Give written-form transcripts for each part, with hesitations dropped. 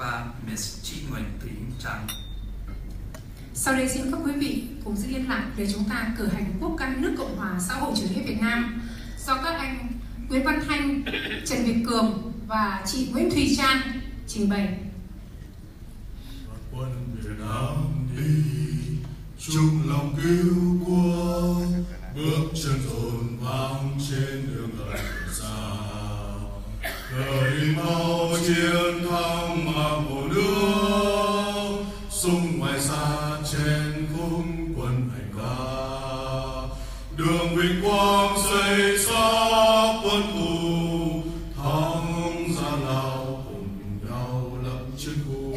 và Miss Chị Nguyễn Thúy Trang. Sau đây xin các quý vị cùng giữ yên lặng để chúng ta cử hành quốc ca nước Cộng hòa xã hội chủ nghĩa Việt Nam do các anh Nguyễn Văn Thanh, Trần Việt Cường và chị Nguyễn Thùy Trang trình bày. Quân Việt Nam đi chung lòng cứu quốc, bước chân dồn vang trên đường gần xa, khởi mau chiến thắng mang hồ nước, súng ngoài xa trên khung quân hành ca, đường vinh quang xây xác quân thù, thắng gian lao cùng nhau lập chiến khu,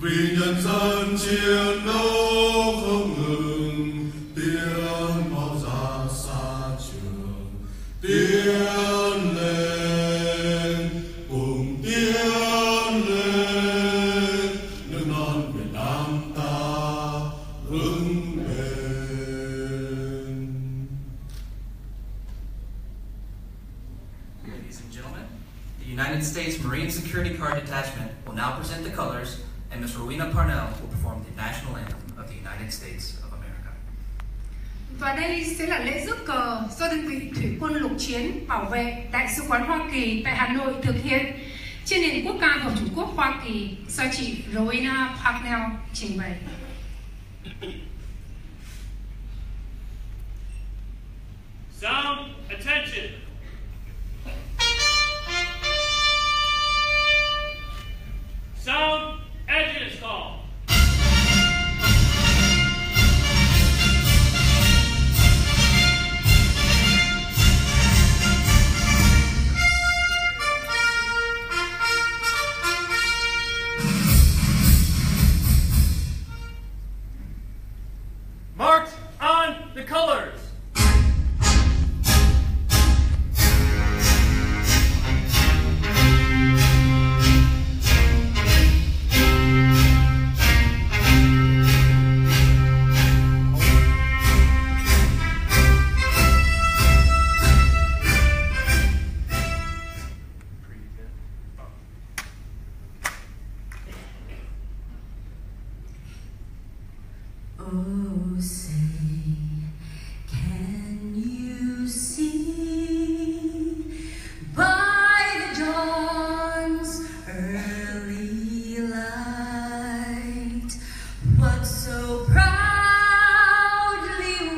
vì nhân dân chiến đấu không ngừng, tiến mau ra xa trường, tiến lên cùng tiến lên, nước non Việt Nam ta vững bền. Ladies and gentlemen, the United States Marine Security Guard Detachment will now present the colors, and Ms. Rowena Parnell will perform the national anthem of the United States of America. Và đây sẽ là lễ rước cờ do đơn vị Thủy quân lục chiến bảo vệ Đại sứ quán Hoa Kỳ tại Hà Nội thực hiện trên nền quốc ca Hợp Chủ quốc Hoa Kỳ do chị Rowena Parnell trình bày. Sound attention. Sound edges call. March on the colors. Oh, say, can you see by the dawn's early light what so proudly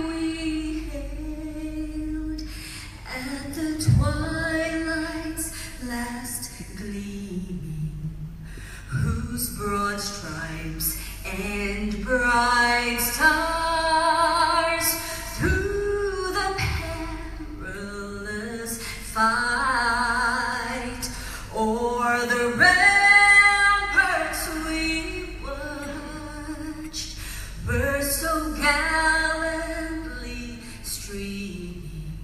we hailed at the twilight's last gleaming, whose broad stripes and bright stars through the perilous fight o'er the ramparts we watched were so gallantly streaming,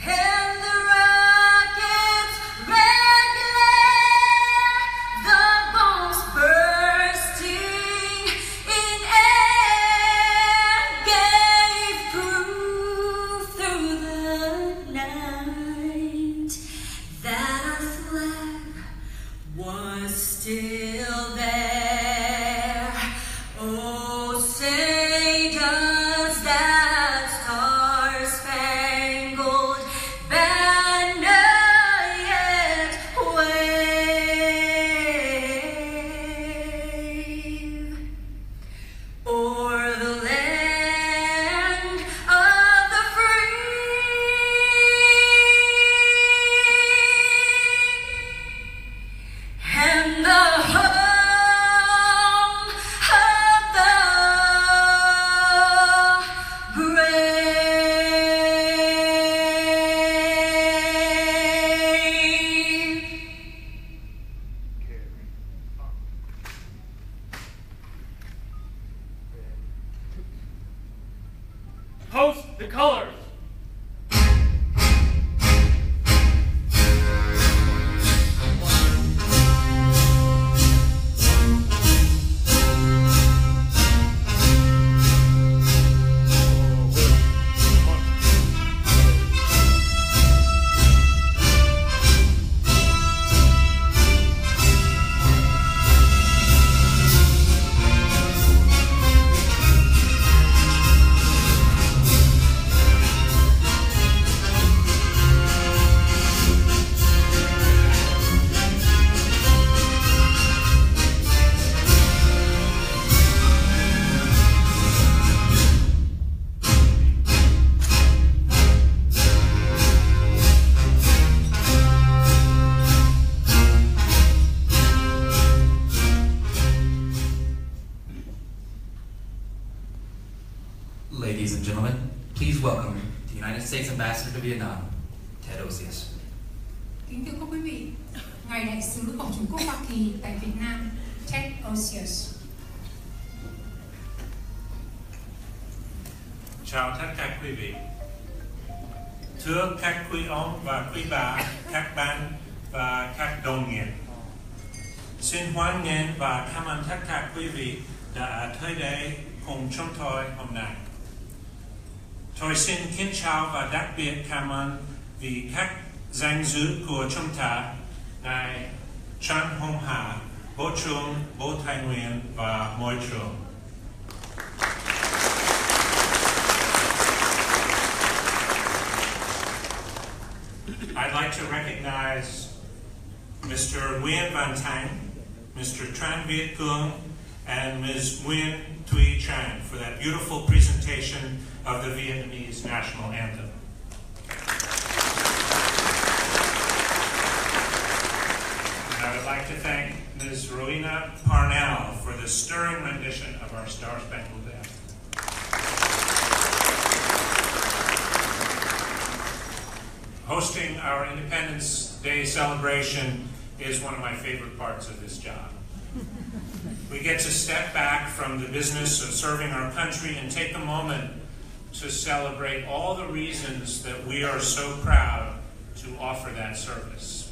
and the rockets' red glare, the bombs bursting in air, gave proof through the night that our flag was still there. Oh, say does that star-spangled banner yet wave o'er the land of the free and the home of the brave. Host the colors. States Ambassador to Vietnam, ĐCS. Kính thưa các quý vị, Ngài Đại sứ Cộng Trung Quốc Hoa Kỳ tại Việt Nam, ĐCS. Chào tất cả quý vị. Thưa các quý ông và quý bà, các bạn và các đồng nghiệp. Xin hoan nghênh và cảm ơn tất cả quý vị đã tới đây cùng chúng tôi hôm nay. Tôi xin kính chào và đặc biệt cảm ơn vì các danh dự của chúng ta, Ngài Trần Hồng Hà, Bộ trưởng Bộ Tài nguyên và Môi trường. I'd like to recognize Mr. Nguyen Van Thanh, Mr. Tran Viet Cương, and Ms. Nguyen Thuy Tran for that beautiful presentation of the Vietnamese national anthem. And I would like to thank Ms. Rowena Parnell for the stirring rendition of our Star Spangled Banner. Hosting our Independence Day celebration is one of my favorite parts of this job. We get to step back from the business of serving our country and take a moment to celebrate all the reasons that we are so proud to offer that service.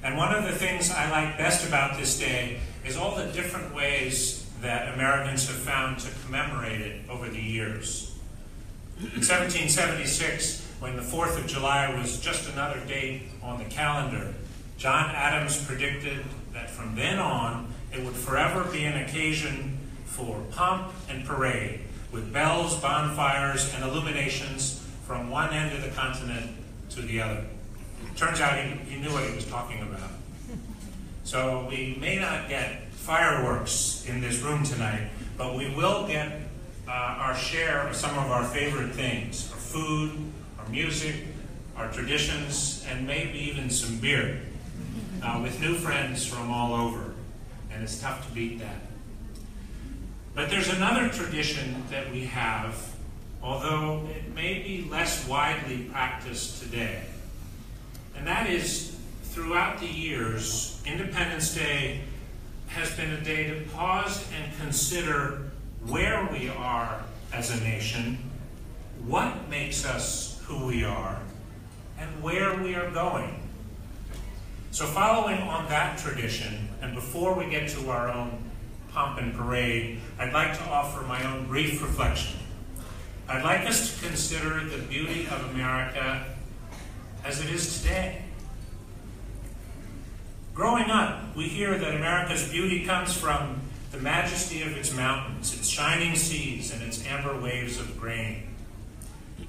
And one of the things I like best about this day is all the different ways that Americans have found to commemorate it over the years. In 1776, when the 4th of July was just another date on the calendar, John Adams predicted that from then on, it would forever be an occasion for pomp and parade, with bells, bonfires, and illuminations from one end of the continent to the other. Turns out he knew what he was talking about. So we may not get fireworks in this room tonight, but we will get our share of some of our favorite things, our food, our music, our traditions, and maybe even some beer, with new friends from all over, and it's tough to beat that. But there's another tradition that we have, although it may be less widely practiced today, and that is, throughout the years, Independence Day has been a day to pause and consider where we are as a nation, what makes us who we are, and where we are going. So following on that tradition, and before we get to our own pomp and parade, I'd like to offer my own brief reflection. I'd like us to consider the beauty of America as it is today. Growing up, we hear that America's beauty comes from the majesty of its mountains, its shining seas, and its amber waves of grain.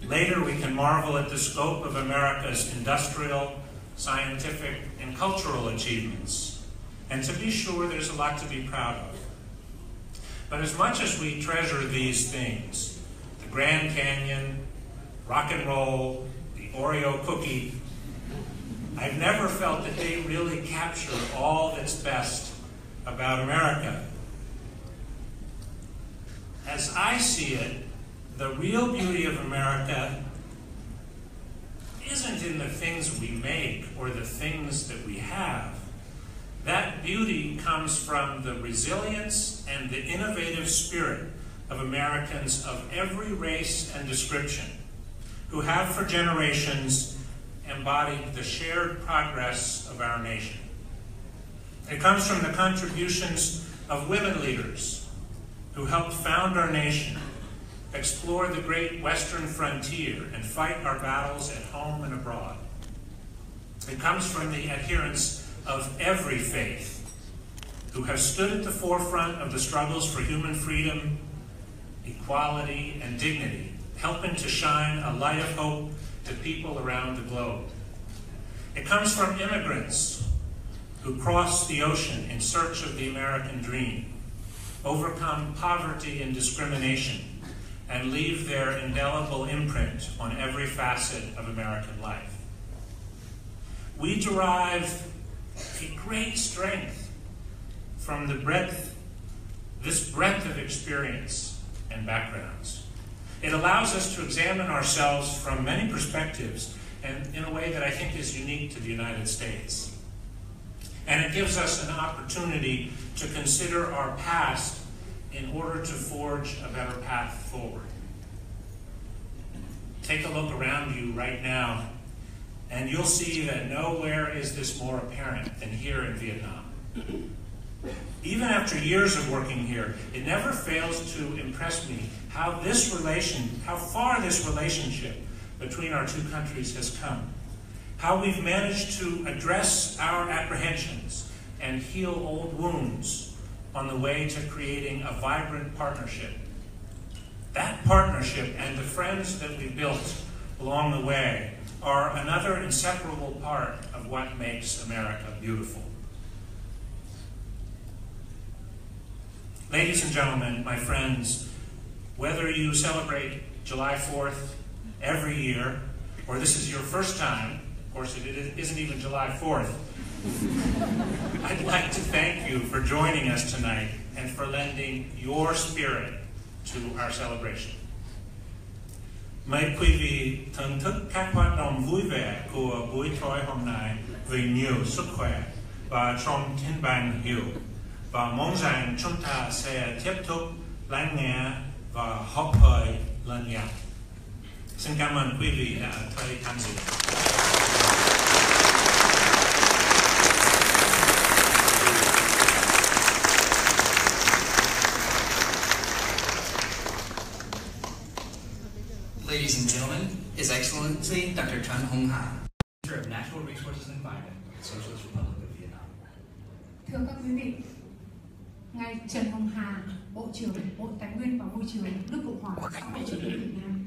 Later, we can marvel at the scope of America's industrial, scientific, and cultural achievements. And to be sure, there's a lot to be proud of. But as much as we treasure these things, the Grand Canyon, rock and roll, the Oreo cookie, I've never felt that they really capture all that's best about America. As I see it, the real beauty of America isn't in the things we make or the things that we have. That beauty comes from the resilience and the innovative spirit of Americans of every race and description, who have for generations embodied the shared progress of our nation. It comes from the contributions of women leaders who helped found our nation, explore the great western frontier, and fight our battles at home and abroad. It comes from the adherents of every faith who have stood at the forefront of the struggles for human freedom, equality, and dignity, helping to shine a light of hope to people around the globe. It comes from immigrants who cross the ocean in search of the American dream, overcome poverty and discrimination, and leave their indelible imprint on every facet of American life. We derive a great strength from this breadth of experience and backgrounds. It allows us to examine ourselves from many perspectives and in a way that I think is unique to the United States. And it gives us an opportunity to consider our past in order to forge a better path forward. Take a look around you right now, and you'll see that nowhere is this more apparent than here in Vietnam. Even after years of working here, it never fails to impress me how far this relationship between our two countries has come. How we've managed to address our apprehensions and heal old wounds on the way to creating a vibrant partnership. That partnership and the friends that we built along the way are another inseparable part of what makes America beautiful. Ladies and gentlemen, my friends, whether you celebrate July 4th every year, or this is your first time, of course it isn't even July 4th, I'd like to thank you for joining us tonight and for lending your spirit to our celebration. Mời quý vị thưởng thức các hoạt động vui vẻ của buổi tối hôm nay với nhiều sức khỏe và trong thiên bàn hiểu, và mong rằng chúng ta sẽ tiếp tục lắng nghe và học hỏi lẫn nhau. Xin cảm ơn quý vị đã tới tham dự. Ladies and gentlemen, His Excellency Dr. Trần Hồng Hà, Minister of Natural Resources and Environment, Socialist Republic of Vietnam. Thưa các quý vị, ngài Trần Hồng Hà, Bộ trưởng Bộ Tài nguyên và Môi trường nước Cộng hòa xã hội chủ nghĩa Việt Nam.